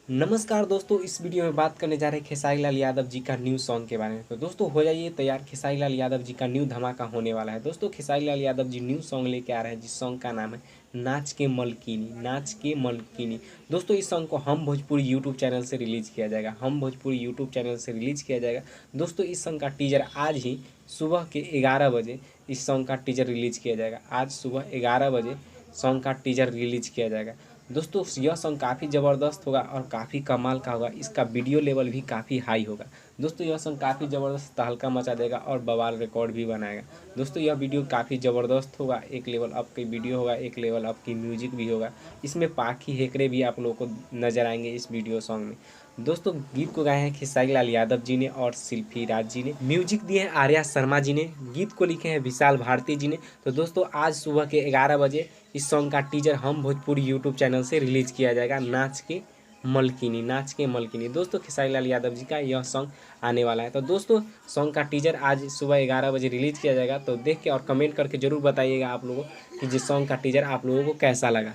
नमस्कार दोस्तों, इस वीडियो में बात करने जा रहे हैं खेसारी लाल यादव जी का न्यू सॉन्ग के बारे में। तो दोस्तों हो जाइए तैयार, खेसारी लाल यादव जी का न्यू धमाका होने वाला है। दोस्तों खेसारी लाल यादव जी न्यू सॉन्ग लेके आ रहे हैं जिस सॉन्ग का नाम है नाच के मलकिनी, नाच के मलकिनी। दोस्तों इस सॉन्ग को हम भोजपुरी यूट्यूब चैनल से रिलीज किया जाएगा, हम भोजपुरी यूट्यूब चैनल से रिलीज किया जाएगा। दोस्तों इस सॉन्ग का टीजर आज ही सुबह के 11 बजे इस सॉन्ग का टीजर रिलीज किया जाएगा। आज सुबह 11 बजे सॉन्ग का टीजर रिलीज किया जाएगा। दोस्तों यह सॉन्ग काफ़ी ज़बरदस्त होगा और काफ़ी कमाल का होगा, इसका वीडियो लेवल भी काफ़ी हाई होगा। दोस्तों यह सॉन्ग काफ़ी ज़बरदस्त तहलका मचा देगा और बवाल रिकॉर्ड भी बनाएगा। दोस्तों यह वीडियो काफ़ी ज़बरदस्त होगा, एक लेवल अप की वीडियो होगा, एक लेवल अप की म्यूजिक भी होगा। इसमें पाखी हेकड़े भी आप लोगों को नजर आएंगे इस वीडियो सॉन्ग में। दोस्तों गीत को गाए हैं खेसारी लाल यादव जी ने और शिल्पी राज जी ने, म्यूजिक दिए हैं आर्या शर्मा जी ने, गीत को लिखे हैं विशाल भारती जी ने। तो दोस्तों आज सुबह के 11 बजे इस सॉन्ग का टीजर हम भोजपुरी यूट्यूब चैनल से रिलीज किया जाएगा, नाच के मलकिनी, नाच के मलकिनी। दोस्तों खेसारी लाल यादव जी का यह सॉन्ग आने वाला है। तो दोस्तों सॉन्ग का टीजर आज सुबह 11 बजे रिलीज किया जाएगा। तो देख के और कमेंट करके जरूर बताइएगा आप लोगों कि जिस सॉन्ग का टीजर आप लोगों को कैसा लगा।